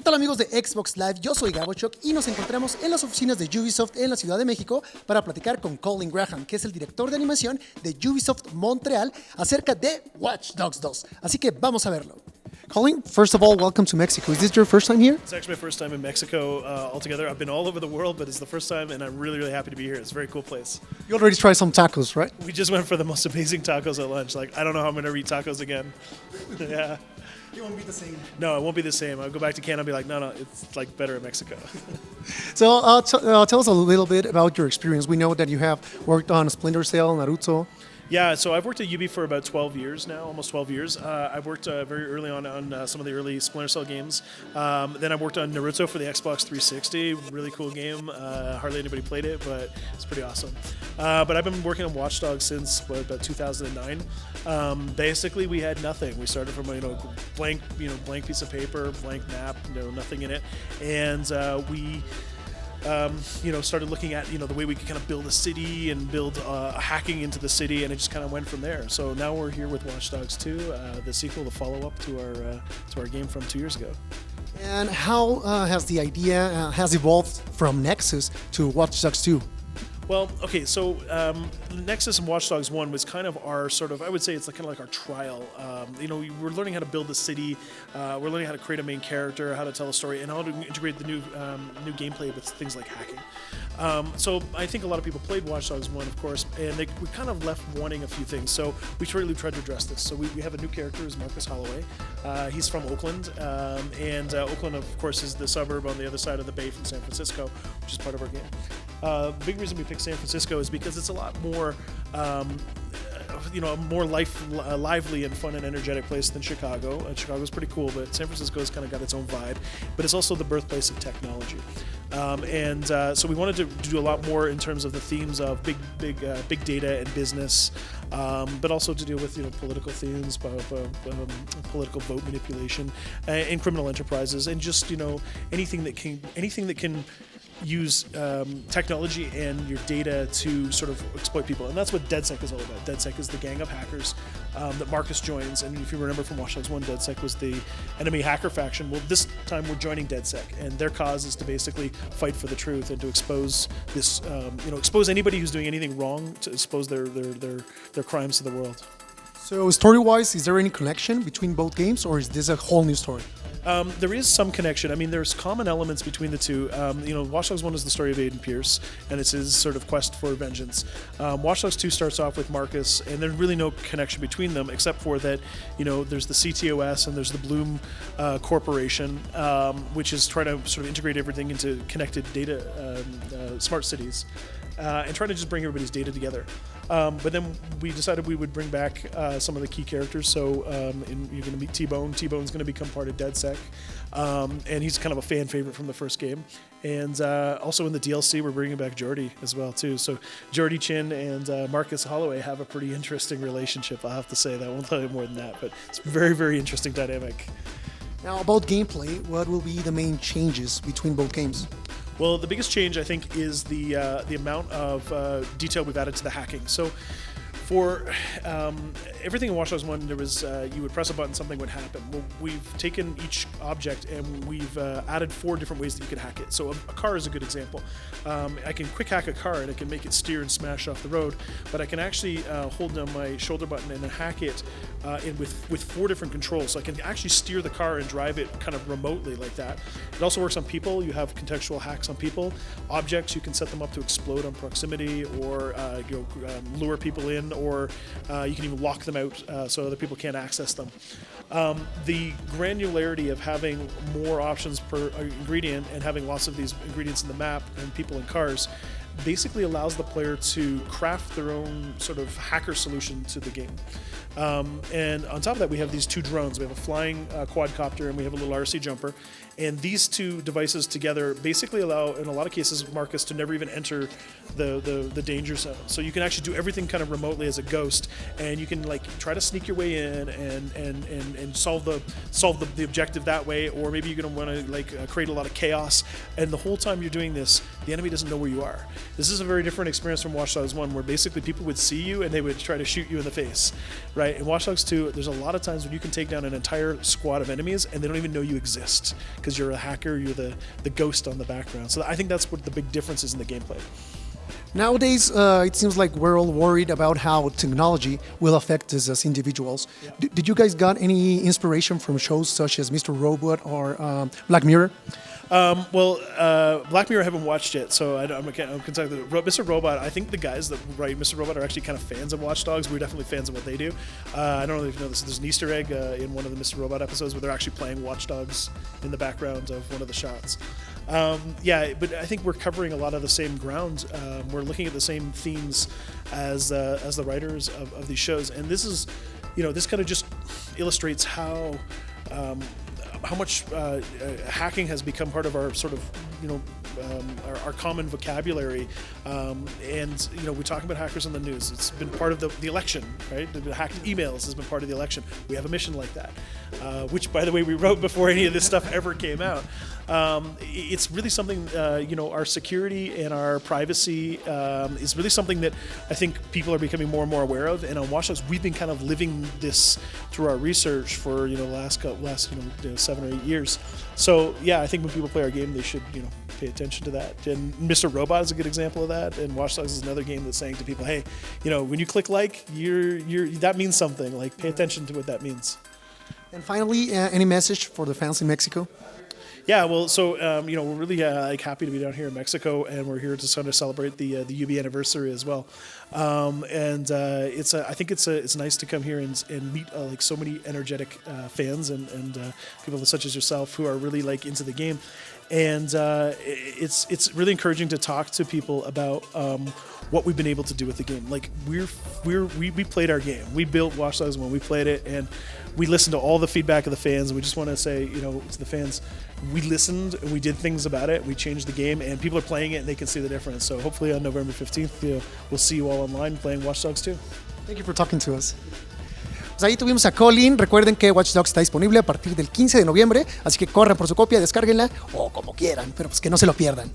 ¿Qué tal amigos de Xbox Live? Yo soy Gabo Choc y nos encontramos en las oficinas de Ubisoft en la Ciudad de México para platicar con Colin Graham, que es el director de animación de Ubisoft Montreal, acerca de Watch Dogs 2. Así que vamos a verlo. Colin, first of all, welcome to Mexico. Is this your first time here? It's actually my first time in Mexico altogether. I've been all over the world, but it's the first time, and I'm really, really happy to be here. It's a very cool place. You already tried some tacos, right? We just went for the most amazing tacos at lunch. Like, I don't know how I'm going to eat tacos again. Yeah. It won't be the same. No, it won't be the same. I'll go back to Canada and be like, no, it's like better in Mexico. So tell us a little bit about your experience. We know that you have worked on Splinter Cell, Naruto. Yeah, so I've worked at Ubi for about 12 years now, almost 12 years. I've worked very early on some of the early Splinter Cell games. Then I worked on Naruto for the Xbox 360, really cool game. Hardly anybody played it, but it's pretty awesome. But I've been working on Watch Dogs since about 2009. Basically, we had nothing. We started from blank piece of paper, blank map, nothing in it, and we. Started looking at the way we could kind of build a city and build hacking into the city, and it just kind of went from there. So now we're here with Watch Dogs 2, the sequel, the follow-up to our game from 2 years ago. And how has the idea has evolved from Nexus to Watch Dogs 2? Well, okay, so Nexus and Watch Dogs 1 was kind of our sort of, I would say it's kind of like our trial. We're learning how to build a city, we're learning how to create a main character, how to tell a story, and how to integrate the new gameplay with things like hacking. So I think a lot of people played Watch Dogs 1, of course, and we kind of left wanting a few things. So we really tried to address this. So we have a new character, is Marcus Holloway. He's from Oakland, and Oakland, of course, is the suburb on the other side of the bay from San Francisco, which is part of our game. The big reason we picked San Francisco is because it's a lot more, a more lively and fun and energetic place than Chicago. Chicago's pretty cool, but San Francisco's kind of got its own vibe. But it's also the birthplace of technology, so we wanted to do a lot more in terms of the themes of big data and business, but also to deal with political themes, political vote manipulation, and criminal enterprises, and just anything that can use technology and your data to sort of exploit people. And that's what DedSec is all about. DedSec is the gang of hackers that Marcus joins. And if you remember from Watch Dogs 1, DedSec was the enemy hacker faction. Well, this time we're joining DedSec, and their cause is to basically fight for the truth and to expose this, expose anybody who's doing anything wrong, to expose their crimes to the world. So story-wise, is there any connection between both games, or is this a whole new story? There is some connection. I mean, there's common elements between the two. Watch Dogs 1 is the story of Aiden Pierce, and it's his sort of quest for vengeance. Watch Dogs 2 starts off with Marcus, and there's really no connection between them, except for that, there's the CTOS and there's the Bloom Corporation, which is trying to sort of integrate everything into connected data, smart cities. And trying to just bring everybody's data together. But then we decided we would bring back some of the key characters. So you're going to meet T-Bone. T-Bone's going to become part of DedSec. And he's kind of a fan favorite from the first game. And also in the DLC, we're bringing back Jordy as well, too. So Jordy Chin and Marcus Holloway have a pretty interesting relationship, I'll have to say. That won't tell you more than that. But it's a very, very interesting dynamic. Now, about gameplay, what will be the main changes between both games? Well, the biggest change, I think, is the amount of detail we've added to the hacking. So for everything in Watch Dogs 1, there was you would press a button, something would happen. Well, we've taken each object and we've added 4 different ways that you could hack it. So a car is a good example. I can quick hack a car and I can make it steer and smash off the road, but I can actually hold down my shoulder button and hack it with 4 different controls. So I can actually steer the car and drive it kind of remotely like that. It also works on people. You have contextual hacks on people. Objects, you can set them up to explode on proximity, or lure people in, or you can even lock them out so other people can't access them. The granularity of having more options per ingredient and having lots of these ingredients in the map and people and cars basically allows the player to craft their own sort of hacker solution to the game. And on top of that, we have these 2 drones. We have a flying quadcopter and we have a little RC jumper. And these 2 devices together basically allow, in a lot of cases, Marcus to never even enter the danger zone. So you can actually do everything kind of remotely as a ghost, and you can try to sneak your way in and solve the objective that way, or maybe you're going to want to create a lot of chaos. And the whole time you're doing this, the enemy doesn't know where you are. This is a very different experience from Watch Dogs 1, where basically people would see you and they would try to shoot you in the face, right? In Watch Dogs 2, there's a lot of times when you can take down an entire squad of enemies and they don't even know you exist because you're a hacker, you're the ghost on the background. So I think that's what the big difference is in the gameplay. Nowadays, it seems like we're all worried about how technology will affect us as individuals. Yeah. Did you guys got any inspiration from shows such as Mr. Robot or Black Mirror? Black Mirror I haven't watched yet, so I'm concerned. Mr. Robot, I think the guys that write Mr. Robot are actually kind of fans of Watch Dogs. We're definitely fans of what they do. I don't know if you know this. There's an Easter egg in one of the Mr. Robot episodes where they're actually playing Watch Dogs in the background of one of the shots. Yeah, but I think we're covering a lot of the same ground. We're looking at the same themes as the writers of these shows, and this is, this kind of just illustrates how much hacking has become part of our sort of, our common vocabulary. And we're talking about hackers in the news. It's been part of the election, right? The hacked emails has been part of the election. We have a mission like that, which, by the way, we wrote before any of this stuff ever came out. It's really something, our security and our privacy is really something that I think people are becoming more and more aware of. And on Watch Dogs, we've been kind of living this through our research for the last 7 or 8 years. So yeah, I think when people play our game, they should pay attention to that. And Mr. Robot is a good example of that. And Watch Dogs is another game that's saying to people, hey, when you click like, that means something. Like, pay attention to what that means. And finally, any message for the fans in Mexico? Yeah, well, so we're really happy to be down here in Mexico, and we're here to sort of celebrate the UB anniversary as well. I think it's nice to come here and meet so many energetic fans and people such as yourself who are really into the game. And it's really encouraging to talk to people about what we've been able to do with the game. Like, we played our game. We built Watch Dogs when we played it, and we listened to all the feedback of the fans. And we just want to say, to the fans, we listened and we did things about it. We changed the game, and people are playing it and they can see the difference. So hopefully on November 15th, we'll see you all online playing Watch Dogs 2. Thank you for talking to us. Pues ahí tuvimos a Colin. Recuerden que Watch Dogs está disponible a partir del 15 de noviembre, así que corran por su copia, descárguenla o como quieran, pero pues que no se lo pierdan.